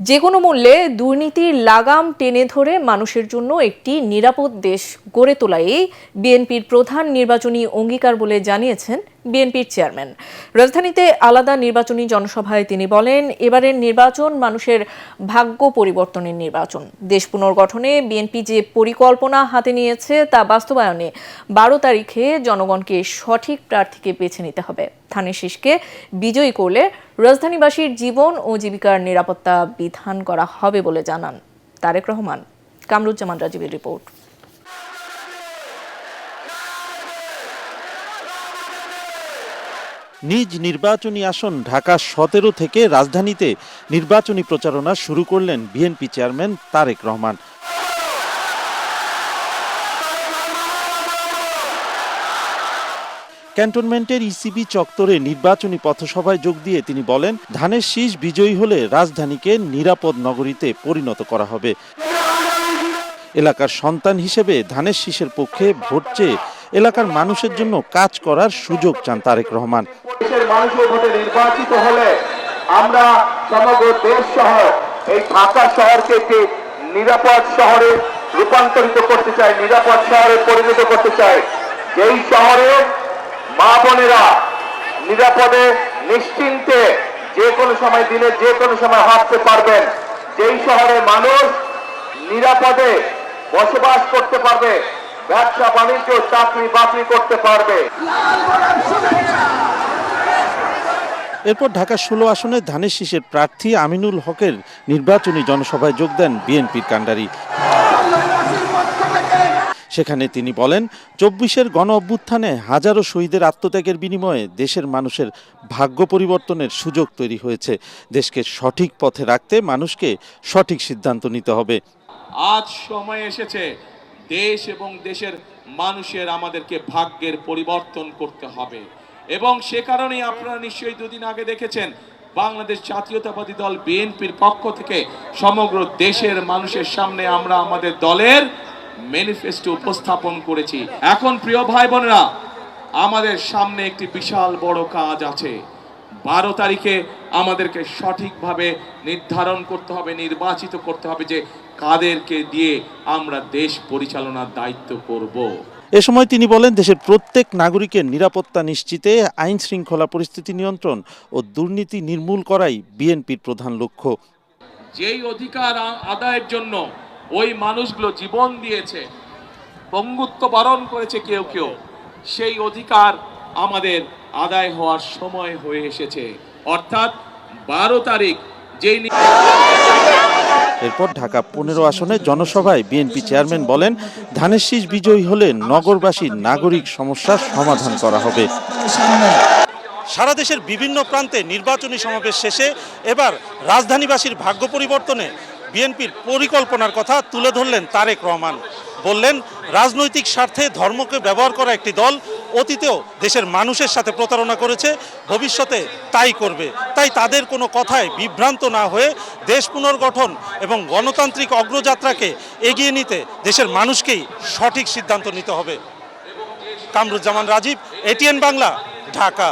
যে কোনো মূল্যে দুর্নীতির লাগাম টেনে ধরে মানুষের জন্য একটি নিরাপদ দেশ গড়ে তোলাই বিএনপির প্রধান নির্বাচনী অঙ্গীকার বলে জানিয়েছেন বিএনপির চেয়ারম্যান। রাজধানীতে আলাদা নির্বাচনী জনসভায় তিনি বলেন, এবারের নির্বাচন মানুষের ভাগ্য পরিবর্তনের নির্বাচন। দেশ পুনর্গঠনে বিএনপি যে পরিকল্পনা হাতে নিয়েছে তা বাস্তবায়নে 12 তারিখে জনগণকে সঠিক প্রার্থীকে বেছে নিতে হবে। ধানের শীষকে বিজয়ী করলে রাজধানীবাসীর জীবন ও জীবিকার নিরাপত্তা বিধান করা হবে বলে জানান তারেক রহমান। কামরুজ্জামান রাজীবের রিপোর্ট। নিজ নির্বাচনী আসন ঢাকা 17 থেকে রাজধানীতে নির্বাচনী প্রচারণা শুরু করলেন বিএনপি চেয়ারম্যান তারেক রহমান। ক্যান্টনমেন্টের ইসিবি চত্বরে নির্বাচনী পথসভায় যোগ দিয়ে তিনি বলেন, ধানের শীষ বিজয়ী হলে রাজধানীকে নিরাপদ নগরীতে পরিণত করা হবে। এলাকার সন্তান হিসেবে ধানের শীষের পক্ষে ভোট চেয়ে এলাকার মানুষের জন্য কাজ করার সুযোগ চান তারেক রহমান। দেশের মানুষের ভোটে নির্বাচিত হলে আমরা সমগ্র দেশ সহ এই ঢাকা শহরকে একটি নিরাপদ শহরে রূপান্তরিত করতে চাই, নিরাপদ শহরে পরিণত করতে চাই। যেই শহরে মা বোনেরা নিরাপদে নিশ্চিন্তে যে কোনো সময় দিনে যে কোনো সময় হাঁটতে পারবেন, যেই শহরে মানুষ নিরাপদে বসবাস করতে পারবে, ব্যবসা বাণিজ্য চাকরি বাকরি করতে পারবে। এরপর ঢাকা 16 আসনে ধানের শীষের প্রার্থী আমিনুল হকের নির্বাচনী জনসভায় যোগ দেন বিএনপির কাণ্ডারি। সেখানে তিনি বলেন, 24-এর গণ অভ্যুত্থানে হাজারো শহীদের আত্মত্যাগের বিনিময়ে দেশের মানুষের ভাগ্য পরিবর্তনের সুযোগ তৈরি হয়েছে। দেশকে সঠিক পথে রাখতে মানুষকে সঠিক সিদ্ধান্ত নিতে হবে। আজ সময় এসেছে দেশ এবং দেশের মানুষের আমাদেরকে ভাগ্যের পরিবর্তন করতে হবে, এবং সে কারণেই আপনারা নিশ্চয়ই দুদিন আগে দেখেছেন বাংলাদেশ জাতীয়তাবাদী দল বিএনপির পক্ষ থেকে সমগ্র দেশের মানুষের সামনে আমরা আমাদের দলের ম্যানিফেস্টো উপস্থাপন করেছি। এখন প্রিয় ভাই বোনেরা, আমাদের সামনে একটি বিশাল বড় কাজ আছে। 12 তারিখে আমাদেরকে সঠিকভাবে নির্ধারণ করতে হবে, নির্বাচিত করতে হবে যে কাদেরকে দিয়ে আমরা দেশ পরিচালনার দায়িত্ব করব। এ সময় তিনি বলেন, দেশের প্রত্যেক নাগরিকের নিরাপত্তা নিশ্চিতে আইন শৃঙ্খলা পরিস্থিতি নিয়ন্ত্রণ ও দুর্নীতি নির্মূল করাই বিএনপির প্রধান লক্ষ্য। যেই অধিকার আদায়ের জন্য ওই মানুষগুলো জীবন দিয়েছে, পঙ্গুত্ব বরণ করেছে কেউ কেউ, সেই অধিকার আমাদের আদায় হওয়ার সময় হয়ে এসেছে। অর্থাৎ 12 তারিখ যেই। এরপর ঢাকা 15 আসনে জনসভায় বিএনপি চেয়ারম্যান বলেন, ধানের শীষ বিজয়ী হলে নগরবাসীর নাগরিক সমস্যার সমাধান করা হবে। সারা দেশের বিভিন্ন প্রান্তে নির্বাচনী সমাবেশ শেষে এবার রাজধানীবাসীর ভাগ্য পরিবর্তনে বিএনপির পরিকল্পনার কথা তুলে ধরলেন তারেক রহমান। বললেন, রাজনৈতিক স্বার্থে ধর্মকে ব্যবহার করা একটি দল অতীতেও দেশের মানুষের সাথে প্রতারণা করেছে, ভবিষ্যতে তাই করবে। তাই তাদের কোনো কথায় বিভ্রান্ত না হয়ে দেশ পুনর্গঠন এবং গণতান্ত্রিক অগ্রযাত্রাকে এগিয়ে নিতে দেশের মানুষকেই সঠিক সিদ্ধান্ত নিতে হবে। কামরুজ্জামান রাজীব, এটিএন বাংলা, ঢাকা।